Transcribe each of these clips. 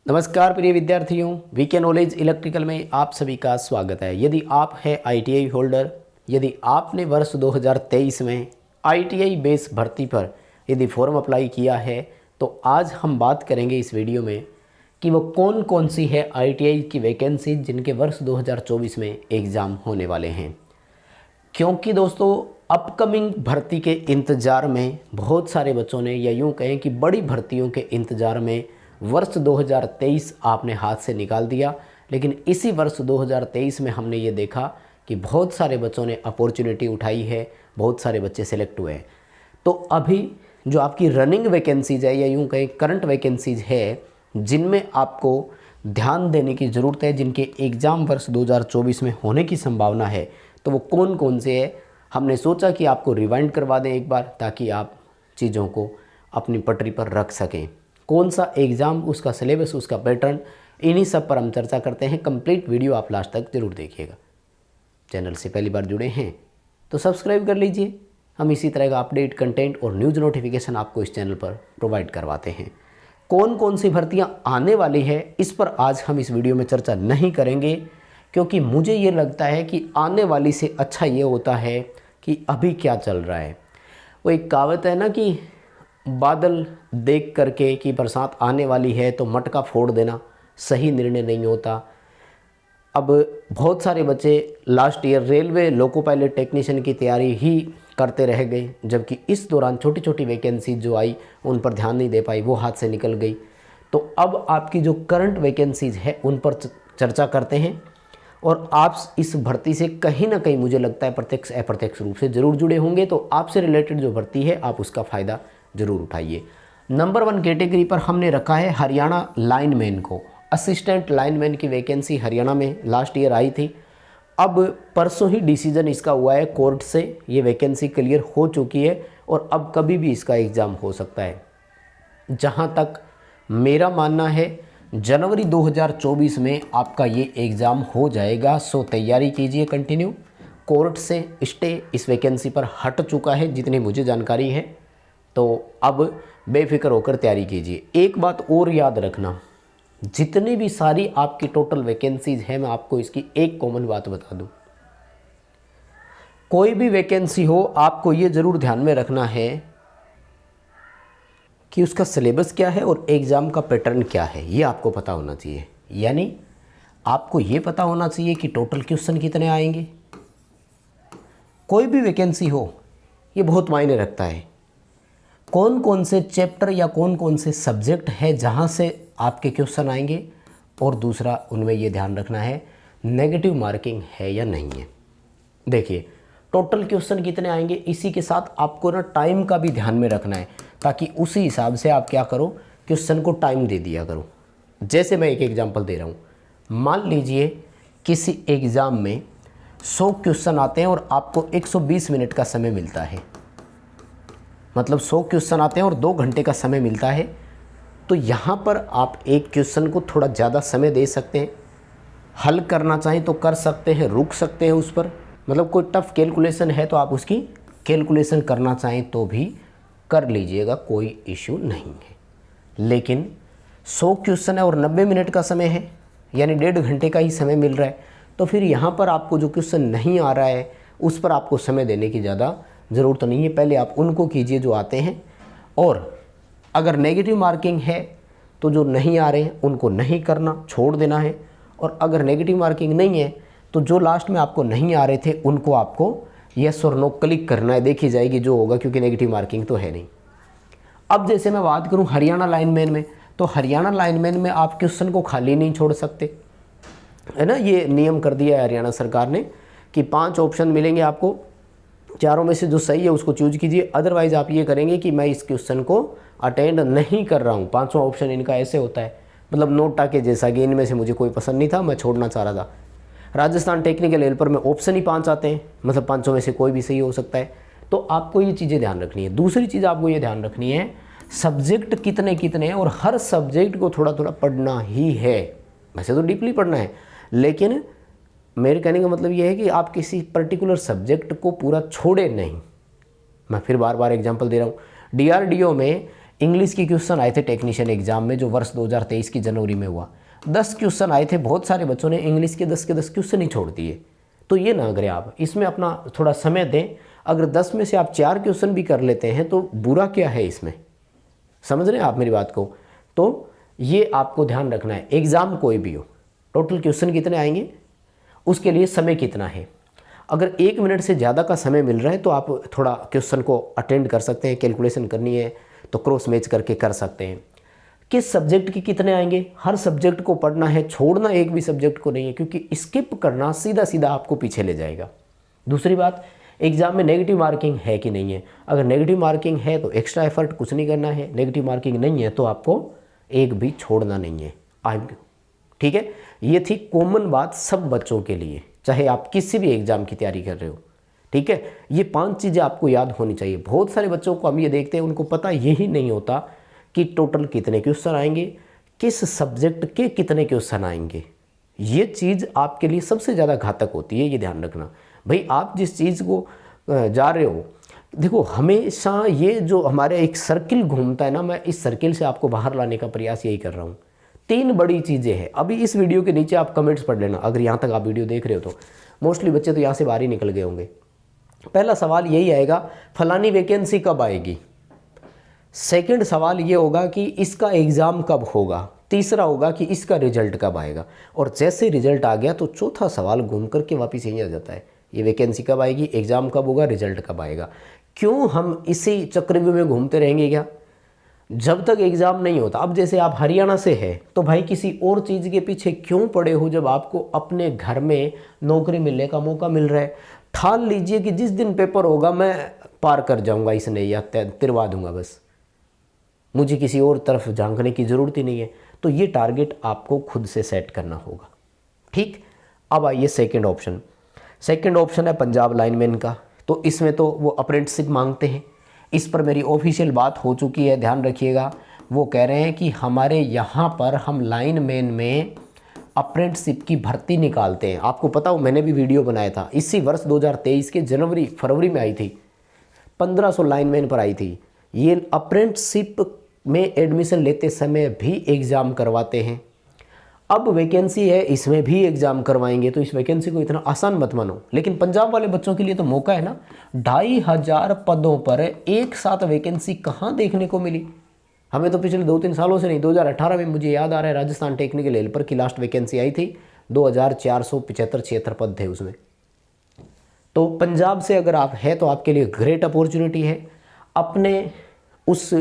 नमस्कार प्रिय विद्यार्थियों, वीके नॉलेज इलेक्ट्रिकल में आप सभी का स्वागत है। यदि आप है आईटीआई होल्डर, यदि आपने वर्ष 2023 में आईटीआई बेस भर्ती पर यदि फॉर्म अप्लाई किया है, तो आज हम बात करेंगे इस वीडियो में कि वो कौन कौन सी है आईटीआई की वैकेंसी जिनके वर्ष 2024 में एग्ज़ाम होने वाले हैं। क्योंकि दोस्तों अपकमिंग भर्ती के इंतज़ार में बहुत सारे बच्चों ने, या यूँ कहें कि बड़ी भर्तियों के इंतज़ार में वर्ष 2023 आपने हाथ से निकाल दिया। लेकिन इसी वर्ष 2023 में हमने ये देखा कि बहुत सारे बच्चों ने अपॉर्चुनिटी उठाई है, बहुत सारे बच्चे सेलेक्ट हुए हैं। तो अभी जो आपकी रनिंग वैकेंसीज है, या यूँ कहें करंट वैकेंसीज है, जिनमें आपको ध्यान देने की ज़रूरत है, जिनके एग्ज़ाम वर्ष 2024 में होने की संभावना है, तो वो कौन कौन से है, हमने सोचा कि आपको रिवाइंड करवा दें एक बार, ताकि आप चीज़ों को अपनी पटरी पर रख सकें। कौन सा एग्ज़ाम, उसका सिलेबस, उसका पैटर्न, इन्हीं सब पर हम चर्चा करते हैं। कंप्लीट वीडियो आप लास्ट तक ज़रूर देखिएगा। चैनल से पहली बार जुड़े हैं तो सब्सक्राइब कर लीजिए। हम इसी तरह का अपडेट, कंटेंट और न्यूज़ नोटिफिकेशन आपको इस चैनल पर प्रोवाइड करवाते हैं। कौन कौन सी भर्तियां आने वाली है, इस पर आज हम इस वीडियो में चर्चा नहीं करेंगे, क्योंकि मुझे ये लगता है कि आने वाली से अच्छा ये होता है कि अभी क्या चल रहा है। वो एक कहावत है ना कि बादल देख करके कि बरसात आने वाली है तो मटका फोड़ देना सही निर्णय नहीं होता। अब बहुत सारे बच्चे last year railway loco pilot technician की तैयारी ही करते रह गए, जबकि इस दौरान छोटी छोटी वैकेंसी जो आई उन पर ध्यान नहीं दे पाई, वो हाथ से निकल गई। तो अब आपकी जो करंट वैकेंसीज है उन पर चर्चा करते हैं, और आप इस भर्ती से कहीं ना कहीं मुझे लगता है प्रत्यक्ष अप्रत्यक्ष रूप से ज़रूर जुड़े होंगे। तो आपसे रिलेटेड जो भर्ती है आप उसका फ़ायदा ज़रूर उठाइए। नंबर 1 कैटेगरी पर हमने रखा है हरियाणा लाइनमैन को। असिस्टेंट लाइनमैन की वैकेंसी हरियाणा में लास्ट ईयर आई थी। अब परसों ही डिसीजन इसका हुआ है कोर्ट से, ये वैकेंसी क्लियर हो चुकी है और अब कभी भी इसका एग्ज़ाम हो सकता है। जहाँ तक मेरा मानना है जनवरी 2024 में आपका ये एग्ज़ाम हो जाएगा। सो तैयारी कीजिए कंटिन्यू। कोर्ट से स्टे इस वैकेंसी पर हट चुका है जितनी मुझे जानकारी है, तो अब बेफिक्र होकर तैयारी कीजिए। एक बात और याद रखना, जितनी भी सारी आपकी टोटल वैकेंसीज है, मैं आपको इसकी एक कॉमन बात बता दूं। कोई भी वैकेंसी हो, आपको ये ज़रूर ध्यान में रखना है कि उसका सिलेबस क्या है और एग्ज़ाम का पैटर्न क्या है, ये आपको पता होना चाहिए। यानी आपको ये पता होना चाहिए कि टोटल क्वेश्चन कितने आएंगे। कोई भी वैकेंसी हो, ये बहुत मायने रखता है। कौन कौन से चैप्टर या कौन कौन से सब्जेक्ट है जहाँ से आपके क्वेश्चन आएंगे, और दूसरा उनमें ये ध्यान रखना है नेगेटिव मार्किंग है या नहीं है। देखिए टोटल क्वेश्चन कितने आएंगे, इसी के साथ आपको ना टाइम का भी ध्यान में रखना है, ताकि उसी हिसाब से आप क्या करो, क्वेश्चन को टाइम दे दिया करो। जैसे मैं एक एग्जांपल दे रहा हूँ, मान लीजिए किसी एग्ज़ाम में 100 क्वेश्चन आते हैं और आपको 120 मिनट का समय मिलता है, मतलब 100 क्वेश्चन आते हैं और 2 घंटे का समय मिलता है। तो यहाँ पर आप एक क्वेश्चन को थोड़ा ज़्यादा समय दे सकते हैं, हल करना चाहें तो कर सकते हैं, रुक सकते हैं उस पर, मतलब कोई टफ़ कैलकुलेशन है तो आप उसकी कैलकुलेशन करना चाहें तो भी कर लीजिएगा, कोई इशू नहीं है। लेकिन 100 क्वेश्चन है और 90 मिनट का समय है, यानी 1.5 घंटे का ही समय मिल रहा है, तो फिर यहाँ पर आपको जो क्वेश्चन नहीं आ रहा है उस पर आपको समय देने की ज़्यादा ज़रूरत नहीं है। पहले आप उनको कीजिए जो आते हैं, और अगर नेगेटिव मार्किंग है तो जो नहीं आ रहे हैं उनको नहीं करना, छोड़ देना है। और अगर नेगेटिव मार्किंग नहीं है तो जो लास्ट में आपको नहीं आ रहे थे उनको आपको यस और नो क्लिक करना है, देखी जाएगी जो होगा, क्योंकि नेगेटिव मार्किंग तो है नहीं। अब जैसे मैं बात करूं हरियाणा लाइनमैन में, तो हरियाणा लाइनमैन में आप क्वेश्चन को खाली नहीं छोड़ सकते, है ना। ये नियम कर दिया है हरियाणा सरकार ने कि 5 ऑप्शन मिलेंगे आपको, चारों में से जो सही है उसको चूज कीजिए। अदरवाइज आप ये करेंगे कि मैं इस क्वेश्चन को अटेंड नहीं कर रहा हूँ। 5वां ऑप्शन इनका ऐसे होता है, मतलब नोटा के जैसा कि इनमें से मुझे कोई पसंद नहीं था, मैं छोड़ना चाह रहा था। राजस्थान टेक्निकल हेल्पर में ऑप्शन ही 5 आते हैं, मतलब 5 में से कोई भी सही हो सकता है। तो आपको ये चीज़ें ध्यान रखनी है। दूसरी चीज़ आपको ये ध्यान रखनी है, सब्जेक्ट कितने कितने हैं, और हर सब्जेक्ट को थोड़ा थोड़ा पढ़ना ही है। वैसे तो डीपली पढ़ना है, लेकिन मेरे कहने का मतलब ये है कि आप किसी पर्टिकुलर सब्जेक्ट को पूरा छोड़े नहीं। मैं फिर बार बार एग्जांपल दे रहा हूँ, डीआरडीओ में इंग्लिश के क्वेश्चन आए थे टेक्नीशियन एग्जाम में जो वर्ष 2023 की जनवरी में हुआ, 10 क्वेश्चन आए थे। बहुत सारे बच्चों ने इंग्लिश के 10 के 10 क्वेश्चन ही छोड़ दिए। तो ये ना करें आप, इसमें अपना थोड़ा समय दें। अगर 10 में से आप 4 क्वेश्चन भी कर लेते हैं तो बुरा क्या है इसमें, समझ रहे हैं आप मेरी बात को। तो ये आपको ध्यान रखना है, एग्ज़ाम कोई भी हो, टोटल क्वेश्चन कितने आएंगे, उसके लिए समय कितना है। अगर 1 मिनट से ज़्यादा का समय मिल रहा है तो आप थोड़ा क्वेश्चन को अटेंड कर सकते हैं, कैलकुलेशन करनी है तो क्रॉस मैच करके कर सकते हैं। किस सब्जेक्ट के कितने आएंगे, हर सब्जेक्ट को पढ़ना है, छोड़ना एक भी सब्जेक्ट को नहीं है, क्योंकि स्किप करना सीधा सीधा आपको पीछे ले जाएगा। दूसरी बात, एग्जाम में नेगेटिव मार्किंग है कि नहीं है। अगर नेगेटिव मार्किंग है तो एक्स्ट्रा एफर्ट कुछ नहीं करना है, नेगेटिव मार्किंग नहीं है तो आपको एक भी छोड़ना नहीं है। ठीक है, ये थी कॉमन बात सब बच्चों के लिए, चाहे आप किसी भी एग्ज़ाम की तैयारी कर रहे हो। ठीक है, ये 5 चीज़ें आपको याद होनी चाहिए। बहुत सारे बच्चों को हम ये देखते हैं, उनको पता यही नहीं होता कि टोटल कितने क्वेश्चन आएंगे, किस सब्जेक्ट के कितने क्वेश्चन आएंगे। ये चीज़ आपके लिए सबसे ज़्यादा घातक होती है, ये ध्यान रखना। भाई आप जिस चीज़ को जा रहे हो, देखो हमेशा ये जो हमारे एक सर्किल घूमता है ना, मैं इस सर्किल से आपको बाहर लाने का प्रयास यही कर रहा हूँ। 3 बड़ी चीज़ें हैं। अभी इस वीडियो के नीचे आप कमेंट्स पढ़ लेना, अगर यहाँ तक आप वीडियो देख रहे हो तो मोस्टली बच्चे तो यहाँ से बाहर ही निकल गए होंगे। पहला सवाल यही आएगा, फलानी वैकेंसी कब आएगी। सेकंड सवाल ये होगा कि इसका एग्ज़ाम कब होगा। तीसरा होगा कि इसका रिजल्ट कब आएगा। और जैसे रिजल्ट आ गया तो चौथा सवाल घूम करके वापस यहीं आ जाता है, ये वैकेंसी कब आएगी, एग्ज़ाम कब होगा, रिजल्ट कब आएगा। क्यों हम इसी चक्रव्यूह में घूमते रहेंगे क्या, जब तक एग्ज़ाम नहीं होता। अब जैसे आप हरियाणा से है तो भाई किसी और चीज़ के पीछे क्यों पड़े हो जब आपको अपने घर में नौकरी मिलने का मौका मिल रहा है। ठान लीजिए कि जिस दिन पेपर होगा मैं पार कर जाऊंगा इस नैया, तिरवा दूंगा, बस मुझे किसी और तरफ झांकने की ज़रूरत ही नहीं है। तो ये टारगेट आपको खुद से सेट करना होगा। ठीक, अब आइए सेकंड ऑप्शन। सेकंड ऑप्शन है पंजाब लाइनमैन का। तो इसमें तो वो अप्रेंटिसशिप मांगते हैं, इस पर मेरी ऑफिशियल बात हो चुकी है, ध्यान रखिएगा। वो कह रहे हैं कि हमारे यहाँ पर हम लाइनमैन में अप्रेंटिसशिप की भर्ती निकालते हैं। आपको पता हो, मैंने भी वीडियो बनाया था, इसी वर्ष 2023 के जनवरी फरवरी में आई थी, 1500 लाइनमैन पर आई थी। ये अप्रेंटिसशिप में एडमिशन लेते समय भी एग्ज़ाम करवाते हैं। अब वैकेंसी है, इसमें भी एग्ज़ाम करवाएंगे, तो इस वैकेंसी को इतना आसान मत मानो। लेकिन पंजाब वाले बच्चों के लिए तो मौका है ना, 2500 पदों पर एक साथ वैकेंसी कहाँ देखने को मिली। हमें तो पिछले 2-3 सालों से नहीं, 2018 में मुझे याद आ रहा है राजस्थान टेक्निकल हेल्पर की लास्ट वैकेंसी आई थी, 2475-76 पद थे उसमें। तो पंजाब से अगर आप है तो आपके लिए ग्रेट अपॉर्चुनिटी है। अपने उस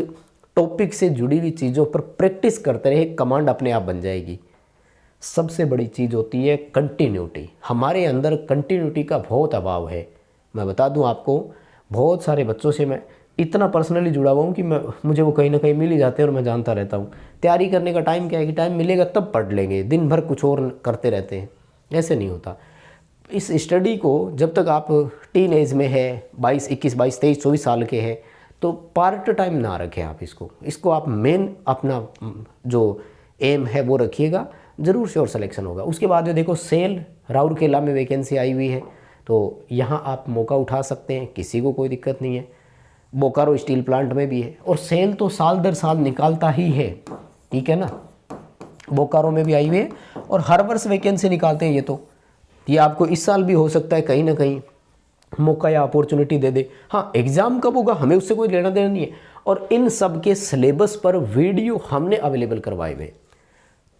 टॉपिक से जुड़ी हुई चीज़ों पर प्रैक्टिस करते रहे, कमांड अपने आप बन जाएगी। सबसे बड़ी चीज़ होती है कंटिन्यूटी। हमारे अंदर कंटिन्यूटी का बहुत अभाव है। मैं बता दूं आपको, बहुत सारे बच्चों से मैं इतना पर्सनली जुड़ा हुआ हूँ कि मुझे वो कहीं ना कहीं मिल ही जाते हैं और मैं जानता रहता हूँ। तैयारी करने का टाइम क्या है कि टाइम मिलेगा तब पढ़ लेंगे, दिन भर कुछ और करते रहते हैं, ऐसे नहीं होता। इस स्टडी को जब तक आप टीन एज में है, 21, 22, 23, 24 साल के हैं, तो पार्ट टाइम ना रखें आप इसको आप मेन अपना जो एम है वो रखिएगा, ज़रूर से और सिलेक्शन होगा। उसके बाद में देखो सेल राउरकेला में वैकेंसी आई हुई है, तो यहाँ आप मौका उठा सकते हैं, किसी को कोई दिक्कत नहीं है। बोकारो स्टील प्लांट में भी है, और सेल तो साल दर साल निकालता ही है, ठीक है ना। बोकारो में भी आई हुई है और हर वर्ष वैकेंसी निकालते हैं। ये आपको इस साल भी हो सकता है कहीं ना कहीं मौका या अपॉर्चुनिटी दे दे। हाँ, एग्ज़ाम कब होगा हमें उससे कोई लेना देना नहीं है। और इन सब के सिलेबस पर वीडियो हमने अवेलेबल करवाए हुए,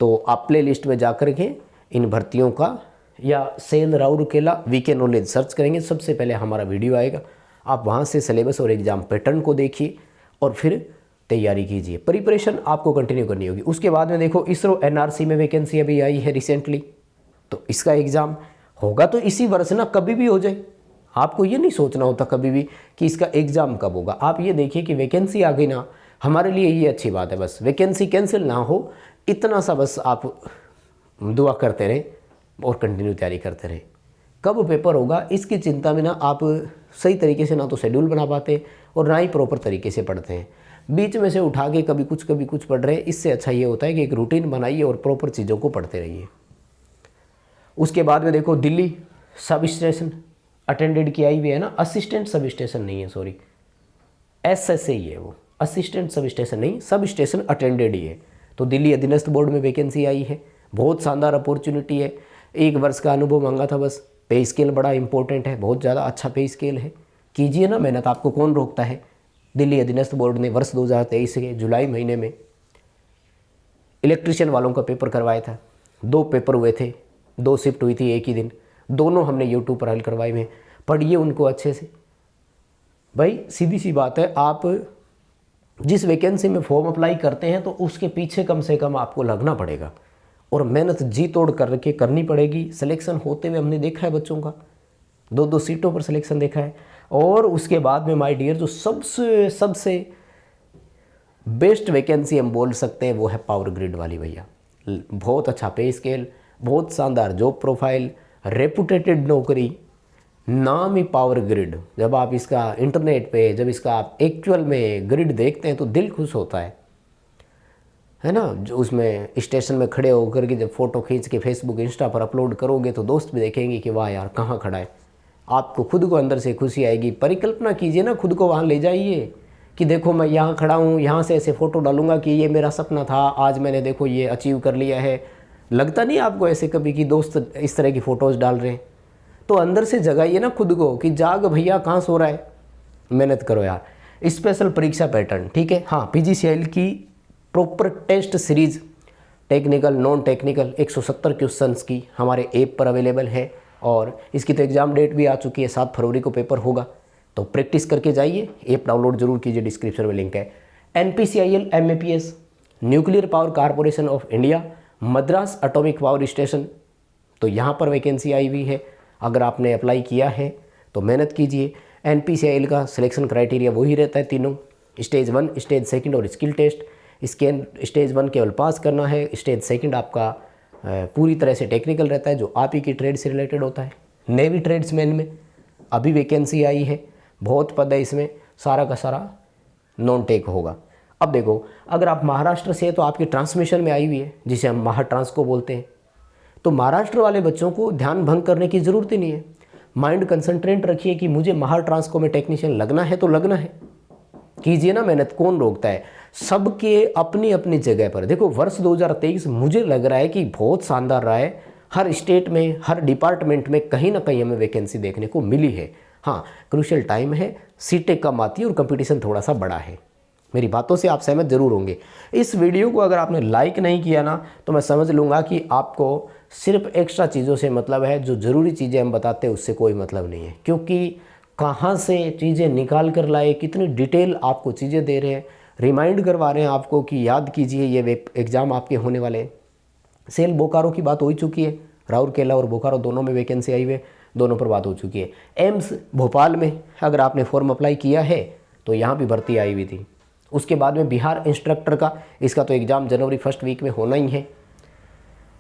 तो आप प्ले लिस्ट में जाकर के इन भर्तियों का या SAIL Rourkela VK knowledge search करेंगे, सबसे पहले हमारा वीडियो आएगा। आप वहाँ से सिलेबस और एग्ज़ाम पैटर्न को देखिए और फिर तैयारी कीजिए। प्रिपरेशन आपको कंटिन्यू करनी होगी। उसके बाद में देखो इसरो एनआरसी में वैकेंसी अभी आई है रिसेंटली, तो इसका एग्ज़ाम होगा तो इसी वर्ष ना, कभी भी हो जाए। आपको ये नहीं सोचना होता कभी भी कि इसका एग्ज़ाम कब होगा। आप ये देखिए कि वैकेंसी आ गई ना, हमारे लिए ये अच्छी बात है। बस वैकेंसी कैंसिल ना हो, इतना सा बस आप दुआ करते रहें और कंटिन्यू तैयारी करते रहें। कब पेपर होगा इसकी चिंता में ना आप सही तरीके से ना तो शेड्यूल बना पाते और ना ही प्रॉपर तरीके से पढ़ते हैं। बीच में से उठा के कभी कुछ पढ़ रहे हैं। इससे अच्छा ये होता है कि एक रूटीन बनाइए और प्रॉपर चीज़ों को पढ़ते रहिए। उसके बाद में देखो दिल्ली सब स्टेशन अटेंडेड की आई हुई है ना, असिस्टेंट सब स्टेशन नहीं है, सॉरी, एसएसए ही है वो, असिस्टेंट सब स्टेशन नहीं, सब स्टेशन अटेंडेड ही है। तो दिल्ली अधीनस्थ बोर्ड में वैकेंसी आई है, बहुत शानदार अपॉर्चुनिटी है। 1 वर्ष का अनुभव मांगा था बस। पे स्केल बड़ा इंपॉर्टेंट है, बहुत ज़्यादा अच्छा पे स्केल है। कीजिए ना मेहनत, आपको कौन रोकता है। दिल्ली अधीनस्थ बोर्ड ने वर्ष 2023 के जुलाई महीने में इलेक्ट्रिशियन वालों का पेपर करवाया था। 2 पेपर हुए थे, 2 शिफ्ट हुई थी एक ही दिन, दोनों हमने यूट्यूब पर हल करवाए में। पढ़िए उनको अच्छे से। भाई सीधी सी बात है, आप जिस वैकेंसी में फॉर्म अप्लाई करते हैं तो उसके पीछे कम से कम आपको लगना पड़ेगा और मेहनत जी तोड़ करके करनी पड़ेगी। सिलेक्शन होते हुए हमने देखा है बच्चों का, 2-2 सीटों पर सिलेक्शन देखा है। और उसके बाद में माय डियर जो सबसे बेस्ट वैकेंसी हम बोल सकते हैं वो है पावर ग्रिड वाली भैया। बहुत अच्छा पे स्केल, बहुत शानदार जॉब प्रोफाइल, रेपुटेटेड नौकरी, नाम ही पावर ग्रिड। जब आप इसका इंटरनेट पे, जब इसका आप एक्चुअल में ग्रिड देखते हैं तो दिल खुश होता है ना। जो उसमें स्टेशन में खड़े होकर के जब फ़ोटो खींच के फेसबुक इंस्टा पर अपलोड करोगे तो दोस्त भी देखेंगे कि वाह यार कहाँ खड़ा है। आपको खुद को अंदर से खुशी आएगी। परिकल्पना कीजिए ना, खुद को वहाँ ले जाइए कि देखो मैं यहाँ खड़ा हूँ, यहाँ से ऐसे फ़ोटो डालूंगा कि ये मेरा सपना था, आज मैंने देखो ये अचीव कर लिया है। लगता नहीं आपको ऐसे कभी कि दोस्त इस तरह की फ़ोटोज़ डाल रहे हैं? तो अंदर से जगाइए ना खुद को कि जाग भैया, कहाँ सो रहा है, मेहनत करो यार। स्पेशल परीक्षा पैटर्न, ठीक है। हाँ, PGCIL की proper test series, technical non technical 170 questions की हमारे ऐप पर अवेलेबल है और इसकी तो एग्ज़ाम डेट भी आ चुकी है, 7 फरवरी को पेपर होगा। तो प्रैक्टिस करके जाइए, ऐप डाउनलोड जरूर कीजिए, डिस्क्रिप्शन में लिंक है। NPCIL MAPS, nuclear power corporation of India, Madras atomic power station, तो यहाँ पर वैकेंसी आई हुई है। अगर आपने अप्लाई किया है तो मेहनत कीजिए। NPCIL का सिलेक्शन क्राइटेरिया वही रहता है तीनों, स्टेज 1, स्टेज 2 और स्किल टेस्ट। स्टेज 1 केवल पास करना है, स्टेज 2 आपका पूरी तरह से टेक्निकल रहता है जो आप ही की ट्रेड से रिलेटेड होता है। नेवी ट्रेड्समैन में अभी वैकेंसी आई है, बहुत पद है इसमें, सारा का सारा नॉन टेक होगा। अब देखो, अगर आप महाराष्ट्र से तो आपकी ट्रांसमिशन में आई हुई है जिसे हम महाट्रांस को बोलते हैं, तो महाराष्ट्र वाले बच्चों को ध्यान भंग करने की ज़रूरत ही नहीं है। माइंड कंसंट्रेट रखिए कि मुझे महाट्रांसको में टेक्नीशियन लगना है तो लगना है। कीजिए ना मेहनत, कौन रोकता है। सबके अपनी अपनी जगह पर देखो, वर्ष 2023 मुझे लग रहा है कि बहुत शानदार रहा है। हर स्टेट में, हर डिपार्टमेंट में कहीं ना कहीं हमें वैकेंसी देखने को मिली है। हाँ, क्रूशियल टाइम है, सीटें कम आती है और कंपटीशन थोड़ा सा बड़ा है। मेरी बातों से आप सहमत जरूर होंगे। इस वीडियो को अगर आपने लाइक नहीं किया ना तो मैं समझ लूँगा कि आपको सिर्फ एक्स्ट्रा चीज़ों से मतलब है, जो ज़रूरी चीज़ें हम बताते हैं उससे कोई मतलब नहीं है। क्योंकि कहाँ से चीज़ें निकाल कर लाए, कितनी डिटेल आपको चीज़ें दे रहे हैं, रिमाइंड करवा रहे हैं आपको कि याद कीजिए ये एग्ज़ाम आपके होने वाले हैं। सेल बोकारो की बात हो ही चुकी है, राउरकेला और बोकारो दोनों में वैकेंसी आई हुई है, दोनों पर बात हो चुकी है। एम्स भोपाल में अगर आपने फॉर्म अप्लाई किया है तो यहाँ भी भर्ती आई हुई थी। उसके बाद में बिहार इंस्ट्रक्टर का, इसका तो एग्ज़ाम जनवरी 1st वीक में होना ही है।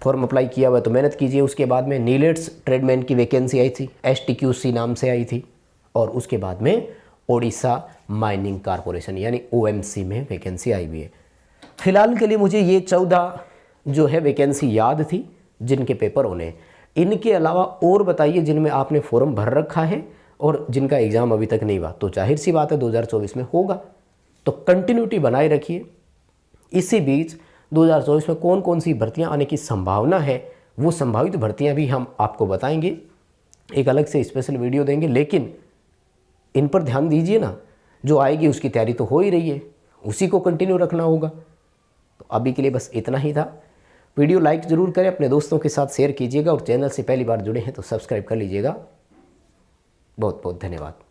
फॉर्म अप्लाई किया हुआ तो मेहनत कीजिए। उसके बाद में नीलेट्स ट्रेडमैन की वैकेंसी आई थी, STQC नाम से आई थी। और उसके बाद में ओडिशा माइनिंग कॉरपोरेशन यानी OMC में वैकेंसी आई हुई है। फिलहाल के लिए मुझे ये 14 जो है वैकेंसी याद थी जिनके पेपर होने हैं। इनके अलावा और बताइए जिनमें आपने फॉर्म भर रखा है और जिनका एग्ज़ाम अभी तक नहीं हुआ, तो जाहिर सी बात है 2024 में होगा। तो कंटिन्यूटी बनाए रखिए। इसी बीच 2024 में कौन कौन सी भर्तियां आने की संभावना है, वो संभावित भर्तियां भी हम आपको बताएंगे, एक अलग से स्पेशल वीडियो देंगे। लेकिन इन पर ध्यान दीजिए ना, जो आएगी उसकी तैयारी तो हो ही रही है, उसी को कंटिन्यू रखना होगा। तो अभी के लिए बस इतना ही था। वीडियो लाइक ज़रूर करें, अपने दोस्तों के साथ शेयर कीजिएगा और चैनल से पहली बार जुड़े हैं तो सब्सक्राइब कर लीजिएगा। बहुत बहुत धन्यवाद।